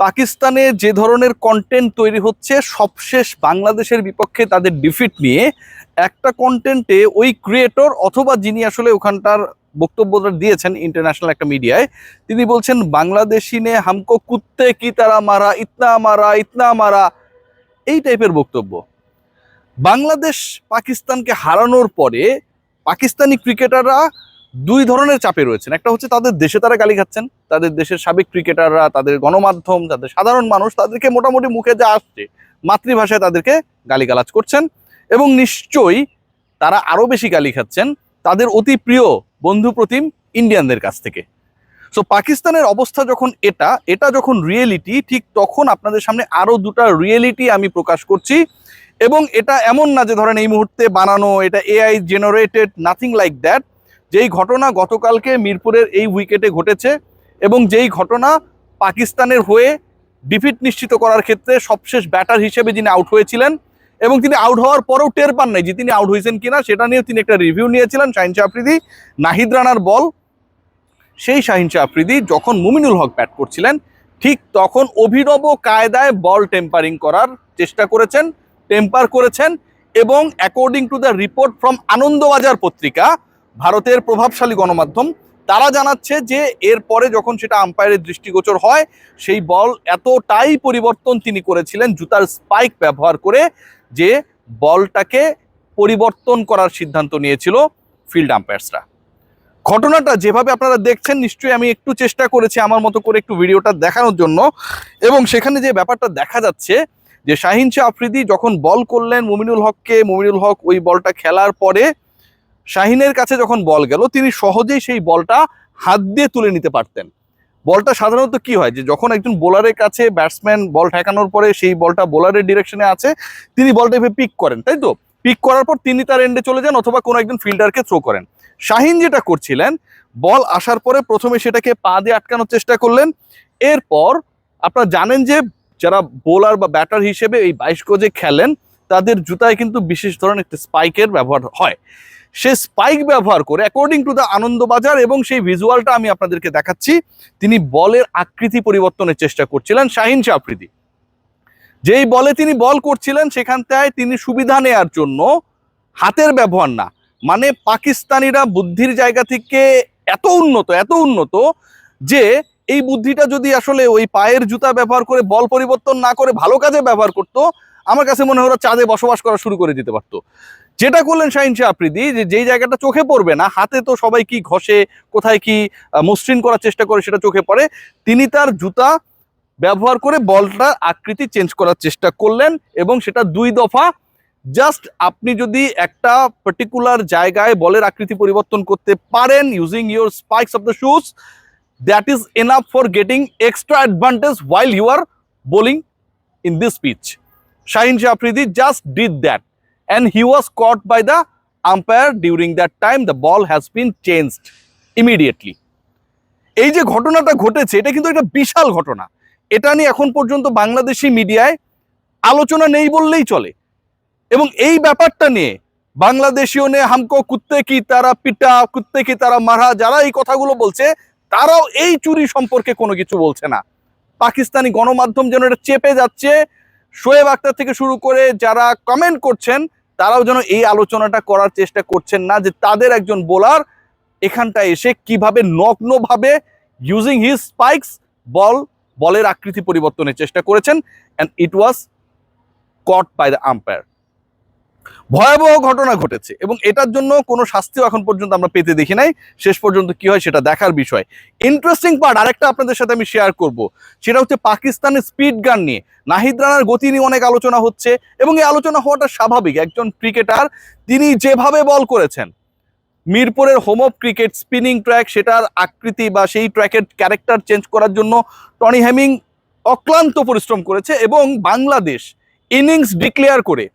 পাকিস্তানে যে ধরনের কন্টেন্ট তৈরি হচ্ছে সবশেষ বাংলাদেশের বিপক্ষে তাদের ডিফিট নিয়ে একটা কন্টেন্টে ওই ক্রিয়েটর অথবা যিনি আসলে ওখানটার বক্তব্যটা দিয়েছেন ইন্টারন্যাশনাল একটা মিডিয়ায়, তিনি বলছেন বাংলাদেশি নে হামকো কুত্তে কি তারা মারা, ইতনা মারা, এই টাইপের বক্তব্য। বাংলাদেশ পাকিস্তানকে হারানোর পরে পাকিস্তানি ক্রিকেটাররা দুই ধরনের চাপে রয়েছেন। একটা হচ্ছে তাদের দেশে তারা গালি খাচ্ছেন, তাদের দেশের সাবেক ক্রিকেটাররা, তাদের গণমাধ্যম, তাদের সাধারণ মানুষ তাদেরকে মোটামুটি মুখে যা আসছে মাতৃভাষায় তাদেরকে গালিগালাজ করছেন, এবং নিশ্চয়ই তারা আরও বেশি গালি খাচ্ছেন তাদের অতি প্রিয় বন্ধুপ্রতিম ইন্ডিয়ানদের কাছ থেকে। সো পাকিস্তানের অবস্থা যখন এটা যখন রিয়েলিটি, ঠিক তখন আপনাদের সামনে আরও দুটা রিয়েলিটি আমি প্রকাশ করছি। এবং এটা এমন না যে ধরেন এই মুহূর্তে বানানো, এটা AI generated, nothing like that. যেই ঘটনা গতকালকে মিরপুরের এই উইকেটে ঘটেছে এবং যেই ঘটনা পাকিস্তানের হয়ে ডিফিট নিশ্চিত করার ক্ষেত্রে সবশেষ ব্যাটার হিসেবে যিনি আউট হয়েছিলেন এবং তিনি আউট হওয়ার পরেও টের পান নাই যে তিনি আউট হয়েছেন কিনা, সেটা নিয়ে তিনি একটা রিভিউ নিয়েছিলেন। শাহিন শাহ আফ্রিদি, নাহিদ রানার বল, সেই শাহিন শাহ আফ্রিদি যখন মুমিনুল হক ব্যাট করছিলেন ঠিক তখন অভিনব কায়দায় বল টেম্পারিং করার চেষ্টা করেছেন, টেম্পার করেছেন। এবং according to the report from Anandabazar পত্রিকা, ভারতের প্রভাবশালী গণমাধ্যম, তারা জানাচ্ছে যে এরপরে যখন সেটা আম্পায়ারের দৃষ্টিগোচর হয় সেই বল এতটাই পরিবর্তন তিনি করেছিলেন জুতার স্পাইক ব্যবহার করে যে বলটাকে পরিবর্তন করার সিদ্ধান্ত নিয়েছিল ফিল্ড আম্পায়ার্সরা। ঘটনাটা যেভাবে আপনারা দেখছেন, নিশ্চয়ই আমি একটু চেষ্টা করেছি আমার মতো করে একটু ভিডিওটা দেখানোর জন্য, এবং সেখানে যে ব্যাপারটা দেখা যাচ্ছে যে শাহিন শাহ আফ্রিদি যখন বল করলেন মুমিনুল হককে, মুমিনুল হক ওই বলটা খেলার পরে শাহিনের কাছে যখন বল গেল তিনি সহজেই সেই বলটা হাত দিয়ে তুলে নিতে পারতেন। বলটা সাধারণত কি হয় যে যখন একজন বোলারের কাছে ব্যাটসম্যান বল ঠেকানোর পরে সেই বলটা বোলারের ডিরেকশনে আছে, তিনি বলটা এভাবে পিক করেন, তাই তো? পিক করার পর তিনি তার এন্ডে চলে যান অথবা কোনো একজন ফিল্ডারকে থ্রো করেন। শাহিন যেটা করছিলেন, বল আসার পরে প্রথমে সেটাকে পা দিয়ে আটকানোর চেষ্টা করলেন। এরপর আপনারা জানেন যে যারা বোলার বা ব্যাটার হিসেবে এই 22 গজে খেলেন তাদের জুতায় কিন্তু বিশেষ ধরনের একটা স্পাইকের ব্যবহার হয়। সে স্পাইক ব্যবহার করে অ্যাকর্ডিং টু দ্য আনন্দবাজার, এবং সেই ভিজুয়ালটা আমি আপনাদেরকে দেখাচ্ছি, তিনি বলের আকৃতি পরিবর্তনের চেষ্টা করছিলেন শাহিন শাহ আফ্রিদি। যেই বলে তিনি বল করছিলেন সেখানটায় তিনি সুবিধা নেয়ার জন্য হাতের ব্যবহার না, মানে পাকিস্তানিরা বুদ্ধির জায়গা থেকে এত উন্নত যে এই বুদ্ধিটা যদি আসলে ওই পায়ের জুতা ব্যবহার করে বল পরিবর্তন না করে ভালো কাজে ব্যবহার করতো, আমার কাছে মনে হয় ওরা চাঁদে বসবাস করা শুরু করে দিতে পারতো। যেটা করলেন শাহিন শাহ আফ্রিদি, যে যেই জায়গাটা চোখে পড়বে না, হাতে তো সবাই কি ঘষে, কোথায় কি মসৃণ করার চেষ্টা করে সেটা চোখে পড়ে, তিনি তার জুতা ব্যবহার করে বলটার আকৃতি চেঞ্জ করার চেষ্টা করলেন এবং সেটা 2 দফা। জাস্ট আপনি যদি একটা পার্টিকুলার জায়গায় বলের আকৃতি পরিবর্তন করতে পারেন using your spikes of the shoes, that is enough for getting extra advantage while you are bowling in this pitch. Shaheen Shah Afridi just did that and he was caught by the umpire. During that time the ball has been changed immediately. এই যে ঘটনাটা ঘটেছে এটা কিন্তু একটা বিশাল ঘটনা। এটা নিয়ে এখন পর্যন্ত বাংলাদেশি মিডিয়ায় আলোচনা নেই বললেই চলে, এবং এই ব্যাপারটা নিয়ে বাংলাদেশিও নে হামকো কুত্তে কি তারা পিটা, কুত্তে কি তারা মারা, যারা এই কথাগুলো বলছে তারাও এই চুরি সম্পর্কে কোনো কিছু বলছে না। পাকিস্তানি গণমাধ্যম যেন এটা চেপে যাচ্ছে। শোয়েব আখতার থেকে শুরু করে যারা কমেন্ট করছেন তারাও যেন এই আলোচনাটা করার চেষ্টা করছেন না যে তাদের একজন বোলার এখানটায় এসে কিভাবে নগ্নভাবে ইউজিং হিজ স্পাইকস বলের আকৃতি পরিবর্তনের চেষ্টা করেছেন, and it was caught by the umpire. ভয়াবহ ঘটনা ঘটেছে এবং এটার জন্য কোনো শাস্তিও এখন পর্যন্ত আমরা পেতে দেখি নাই। শেষ পর্যন্ত কি হয় সেটা দেখার বিষয়। ইন্টারেস্টিং পার্ট আরেকটা আপনাদের সাথে আমি শেয়ার করব, সেটা হচ্ছে পাকিস্তানের স্পিড গান নিয়ে নাহিদ রানার গতি নিয়ে অনেক আলোচনা হচ্ছে, এবং এই আলোচনা হওয়াটা স্বাভাবিক। একজন ক্রিকেটার তিনি যেভাবে বল করেছেন, মিরপুরের home of cricket spinning track, সেটার আকৃতি বা সেই ট্র্যাকের ক্যারেক্টার চেঞ্জ করার জন্য টনি হেমিং অক্লান্ত পরিশ্রম করেছে, এবং বাংলাদেশ ইনিংস ডিক্লেয়ার করে,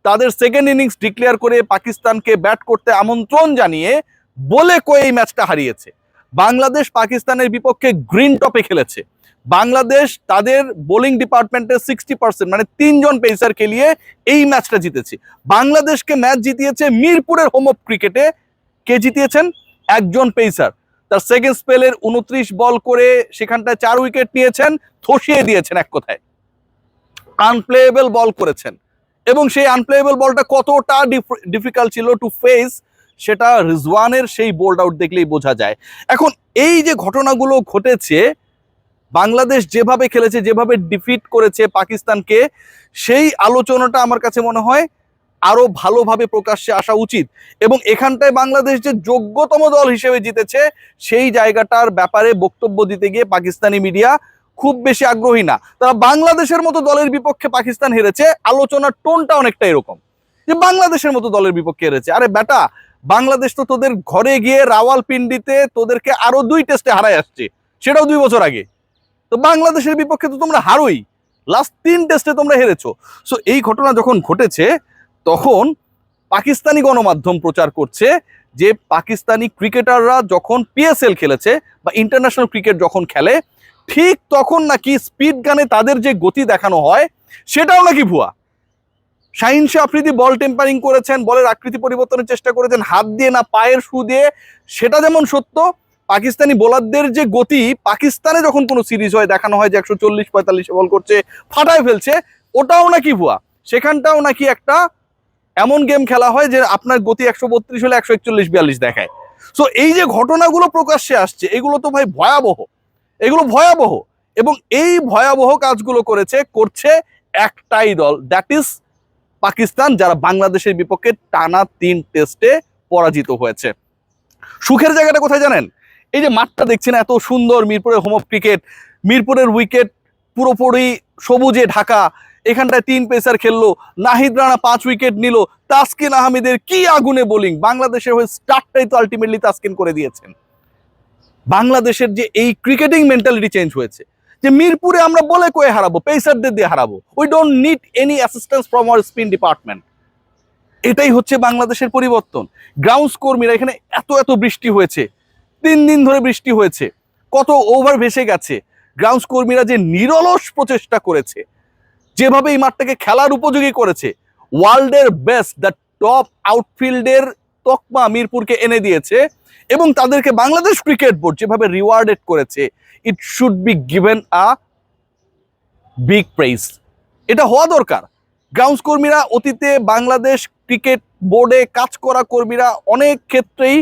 তাদের সেকেন্ড ইনিংস ডিক্লেয়ার করে পাকিস্তানকে ব্যাট করতে আমন্ত্রণ জানিয়ে বলে কয়ে এই ম্যাচটা হারিয়েছে। বাংলাদেশ পাকিস্তানের বিপক্ষে গ্রিন টপে খেলেছে। বাংলাদেশ তাদের বোলিং ডিপার্টমেন্টের 60% মানে 3 জন পেসার খেলিয়ে এই ম্যাচটা জিতেছে। বাংলাদেশকে ম্যাচ জিতিয়েছে মিরপুরের হোম অফ ক্রিকেটে। কে জিতিয়েছেন? একজন পেসার। তার সেকেন্ড স্পেলের 29 বল করে সেখানটায় 4 উইকেট নিয়েছেন, ধসিয়ে দিয়েছেন এক কথায়, আনপ্লেয়েবল বল করেছেন। এবং সেই আনপ্লেয়েবল বলটা কতটা ডিফিকাল্ট ছিল টু ফেস, সেটা রিজওয়ানের সেই বোল্ড আউট দেখলেই বোঝা যায়। এখন এই যে ঘটনাগুলো ঘটেছে, বাংলাদেশ যেভাবে খেলেছে, যেভাবে ডিফিট করেছে পাকিস্তানকে, সেই আলোচনাটা আমার কাছে মনে হয় আরো ভালোভাবে প্রকাশ্যে আসা উচিত। এবং এখানটায় বাংলাদেশ যে যোগ্যতম দল হিসেবে জিতেছে, সেই জায়গাটার ব্যাপারে বক্তব্য দিতে গিয়ে পাকিস্তানি মিডিয়া খুব বেশি আগ্রহী না। তারা বাংলাদেশের মতো দলের বিপক্ষে পাকিস্তান হেরেছে, আলোচনার টোনটা অনেকটা এরকম যে বাংলাদেশের মতো দলের বিপক্ষে হেরেছে। আরে বেটা, বাংলাদেশ তো তোদের ঘরে গিয়ে রাওয়ালপিন্ডিতে তোদেরকে আরো 2 টেস্টে হারায় আসছে, সেটাও 2 বছর আগে। তো বাংলাদেশের বিপক্ষে তো তোমরা হারোই, লাস্ট 3 টেস্টে তোমরা হেরেছো। সো এই ঘটনা যখন ঘটেছে, তখন পাকিস্তানি গণমাধ্যম প্রচার করছে যে পাকিস্তানি ক্রিকেটাররা যখন পিএসএল খেলেছে বা ইন্টারন্যাশনাল ক্রিকেট যখন খেলে, ঠিক তখন নাকি স্পিড গানে তাদের যে গতি দেখানো হয় সেটাও নাকি ভুয়া। শাহিন শাহ আফ্রিদি বল টেম্পারিং করেছেন, বলের আকৃতি পরিবর্তনের চেষ্টা করেছেন হাত দিয়ে না পায়ের শু দিয়ে, সেটা যেমন সত্য, পাকিস্তানি বোলারদের যে গতি পাকিস্তানে যখন কোনো সিরিজ হয় দেখানো হয় যে 140-45 বল করছে, ফাটায় ফেলছে, ওটাও নাকি ভুয়া। সেখানটাও নাকি একটা এমন গেম খেলা হয় যে আপনার গতি 132 হলে 141-42 দেখায়। সো এই যে ঘটনাগুলো প্রকাশ্যে আসছে, এগুলো তো ভাই ভয়াবহ, এগুলো ভয়াবহ। এবং এই ভয়াবহ কাজগুলো করছে একটাই দল, দ্যাট ইজ পাকিস্তান, যারা বাংলাদেশের বিপক্ষে টানা 3 টেস্টে পরাজিত হয়েছে। সুখের জায়গাটা কোথায় জানেন? এই যে মাঠটা দেখছেন এত সুন্দর, মিরপুরের হোম অফ ক্রিকেট, মিরপুরের উইকেট পুরোপুরি সবুজে ঢাকা, এখানটায় 3 পেসার খেললো, নাহিদ রানা 5 উইকেট নিল, তাসকিন আহমেদের কি আগুনে বোলিং, বাংলাদেশের হয়ে স্টার্টটাই তো আলটিমেটলি তাসকিন করে দিয়েছেন। বাংলাদেশের যে এই ক্রিকেটিং মেন্টালিটি চেঞ্জ হয়েছে যে মিরপুরে আমরা বলে কয়ে হারাবো, পেসারদের দিয়ে হারাবো, we don't need any assistance from our spin department. এটাই হচ্ছে বাংলাদেশের পরিবর্তন। গ্রাউন্ডস কর্মীরা, এখানে এত এত বৃষ্টি হয়েছে, 3 দিন ধরে বৃষ্টি হয়েছে, কত ওভার ভেসে গেছে, গ্রাউন্ডস কর্মীরা যে নিরলস প্রচেষ্টা করেছে, যেভাবে এই মাঠটাকে খেলার উপযোগী করেছে, ওয়ার্ল্ডের বেস্ট, দ্য টপ আউটফিল্ডের তকমা মিরপুরকে এনে দিয়েছে। এবং তাদেরকে বাংলাদেশ ক্রিকেট বোর্ড যেভাবে রিওয়ার্ডেড করেছে, it should be given a big prize. এটা হওয়া দরকার। গ্রাউন্ডস কর্মীরা, অতীতে বাংলাদেশ ক্রিকেট বোর্ডে কাজ করা কর্মীরা অনেক ক্ষেত্রেই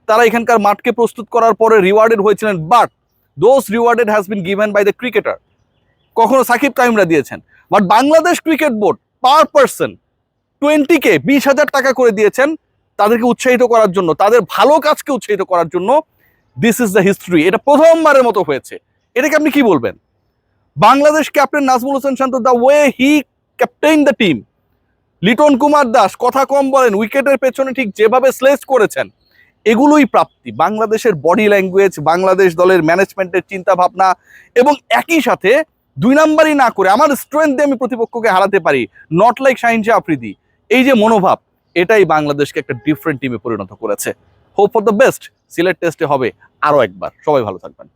তারা এখানকার মাঠকে প্রস্তুত করার পরে রিওয়ার্ডেড হয়েছিলেন, but those rewarded has been given by the cricketer. কখনো সাকিব তামিমরা দিয়েছেন, বাট Bangladesh cricket board per person 20K 20,000 টাকা করে দিয়েছেন তাদেরকে উৎসাহিত করার জন্য, তাদের ভালো কাজকে উৎসাহিত করার জন্য। This is the history. এটা প্রথমবারের মতো হয়েছে। এটাকে আপনি কি বলবেন? Bangladesh captain Najmul Hossain Shanto, the way he captain the team, Liton Kumar Das কথা কম বলেন, উইকেটের পেছনে ঠিক যেভাবে স্লেজ করেছেন, এগুলোই প্রাপ্তি। বাংলাদেশের বডি ল্যাঙ্গুয়েজ, বাংলাদেশ দলের ম্যানেজমেন্টের চিন্তা ভাবনা, এবং একই সাথে 2 নাম্বারই না করে আমার স্ট্রেংথ দিয়ে আমি প্রতিপক্ষকে হারাতে পারি, নট লাইক শাহিন শাহ আফ্রিদি, এই যে মনোভাব, এটাই বাংলাদেশকে একটা ডিফারেন্ট টিমে পরিণত করেছে। Hope for the best. Sylhet টেস্টে হবে আরো একবার। সবাই ভালো থাকবেন।